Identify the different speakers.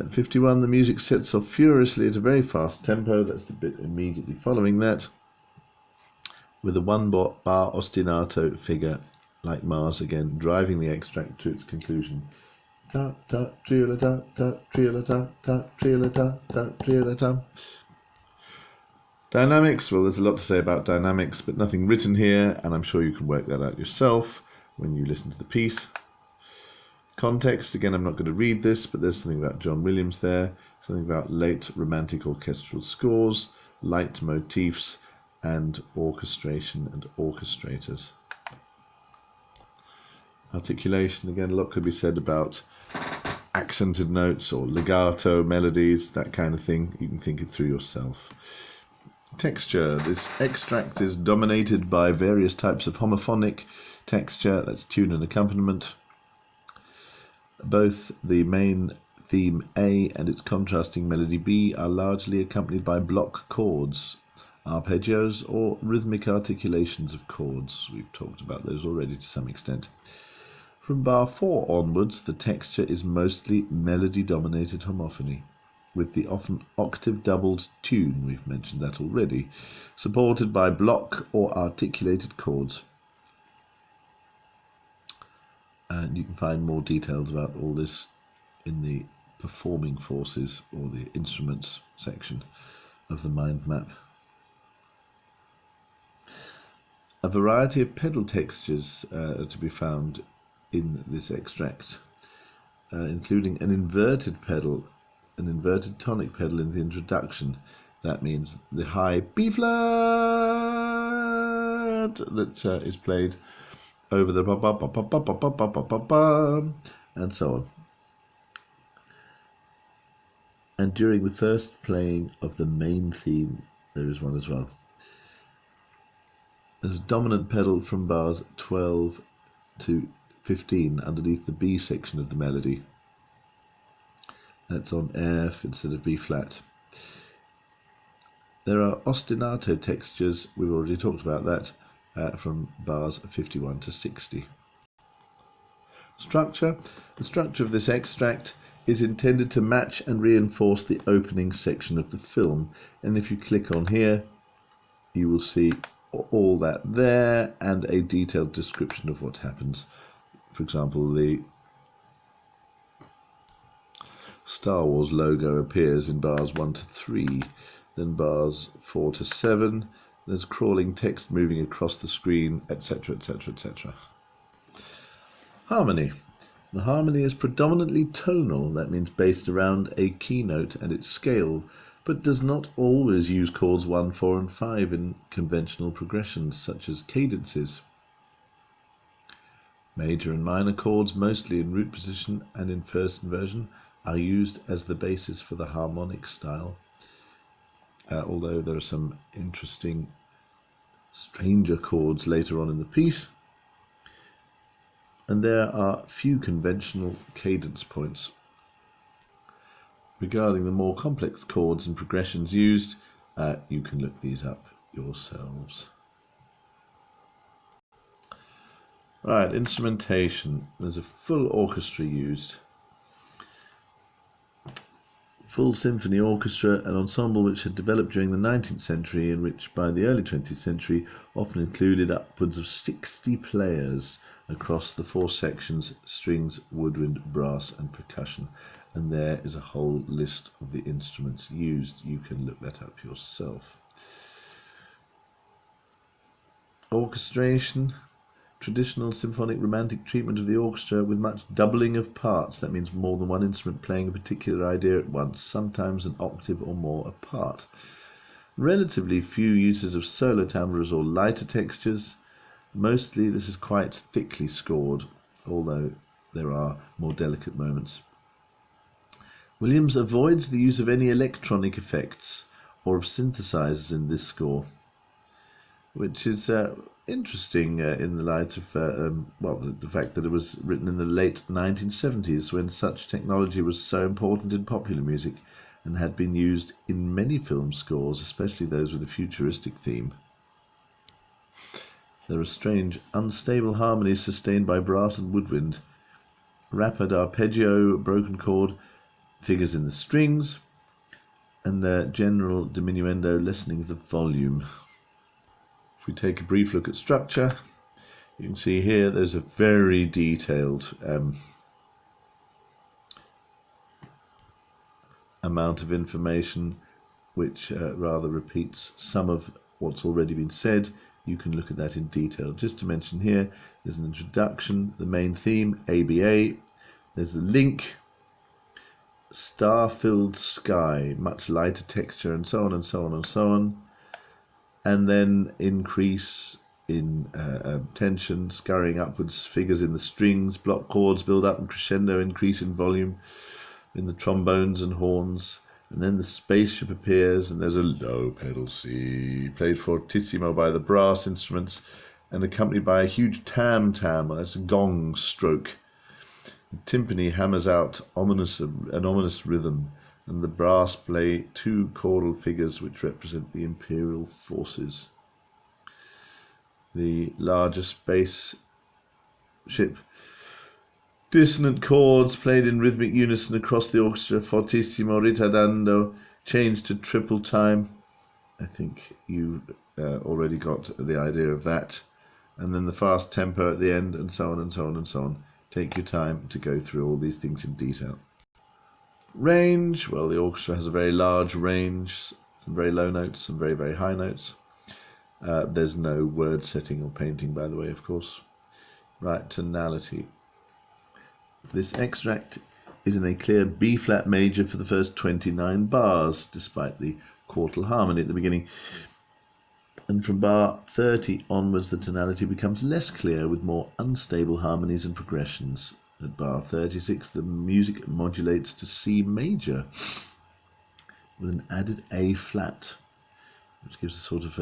Speaker 1: At 51, the music sets off furiously at a very fast tempo. That's the bit immediately following that, with a one-bar ostinato figure, like Mars again, driving the extract to its conclusion. Ta ta triola ta ta triola ta ta triola ta ta triola ta. Dynamics, well, there's a lot to say about dynamics, but nothing written here, and I'm sure you can work that out yourself when you listen to the piece. Context, again, I'm not going to read this, but there's something about John Williams there, something about late romantic orchestral scores, light motifs, and orchestration and orchestrators. Articulation, again, a lot could be said about accented notes or legato melodies, that kind of thing. You can think it through yourself. Texture, this extract is dominated by various types of homophonic texture, that's tune and accompaniment. Both the main theme A and its contrasting melody B are largely accompanied by block chords, arpeggios, or rhythmic articulations of chords. We've talked about those already to some extent. From bar 4 onwards, the texture is mostly melody-dominated homophony, with the often octave-doubled tune, we've mentioned that already, supported by block or articulated chords. And you can find more details about all this in the performing forces or the instruments section of the mind map. A variety of pedal textures are to be found in this extract, including an inverted pedal, an inverted tonic pedal in the introduction. That means the high B flat that is played over the and so on. And during the first playing of the main theme, there is one as well. There's a dominant pedal from bars 12 to 15 underneath the B section of the melody. That's on F instead of B flat. There are ostinato textures, we've already talked about that, from bars 51 to 60. Structure. The structure of this extract is intended to match and reinforce the opening section of the film, and if you click on here you will see all that there and a detailed description of what happens. For example, the Star Wars logo appears in bars 1 to 3, then bars 4 to 7. There's crawling text moving across the screen, etc., etc., etc. Harmony. The harmony is predominantly tonal, that means based around a keynote and its scale, but does not always use chords 1, 4, and 5 in conventional progressions, such as cadences. Major and minor chords, mostly in root position and in first inversion, are used as the basis for the harmonic style, although there are some interesting stranger chords later on in the piece, and there are few conventional cadence points. Regarding the more complex chords and progressions used, you can look these up yourselves. Right, instrumentation. There's a full orchestra used. Full symphony orchestra, an ensemble which had developed during the 19th century and which by the early 20th century often included upwards of 60 players across the 4 sections: strings, woodwind, brass and percussion. And there is a whole list of the instruments used. You can look that up yourself. Orchestration. Traditional symphonic romantic treatment of the orchestra with much doubling of parts. That means more than one instrument playing a particular idea at once, sometimes an octave or more apart. Relatively few uses of solo timbres or lighter textures. Mostly this is quite thickly scored, although there are more delicate moments. Williams avoids the use of any electronic effects or of synthesizers in this score, which is interesting in the light of the fact that it was written in the late 1970s, when such technology was so important in popular music and had been used in many film scores, especially those with a futuristic theme. There are strange, unstable harmonies sustained by brass and woodwind, rapid arpeggio, broken chord, figures in the strings, and general diminuendo, lessening of the volume. If we take a brief look at structure, you can see here there's a very detailed amount of information which rather repeats some of what's already been said. You can look at that in detail. Just to mention here, there's an introduction, the main theme, ABA. There's the link, star-filled sky, much lighter texture, and so on and so on and so on. And then increase in tension, scurrying upwards, figures in the strings, block chords build up and crescendo, increase in volume in the trombones and horns. And then the spaceship appears, and there's a low pedal C, played fortissimo by the brass instruments, and accompanied by a huge tam-tam, that's a gong stroke. The timpani hammers out an ominous rhythm, and the brass play two choral figures which represent the imperial forces. The larger spaceship, dissonant chords played in rhythmic unison across the orchestra, fortissimo, ritardando, changed to triple time. I think you already got the idea of that. And then the fast tempo at the end, and so on and so on and so on. Take your time to go through all these things in detail. Range, well, the orchestra has a very large range, some very low notes, some very, very high notes. There's no word setting or painting, by the way, of course. Right, tonality. This extract is in a clear B-flat major for the first 29 bars, despite the quartal harmony at the beginning. And from bar 30 onwards, the tonality becomes less clear with more unstable harmonies and progressions. At bar 36, the music modulates to C major with an added A flat, which gives a sort of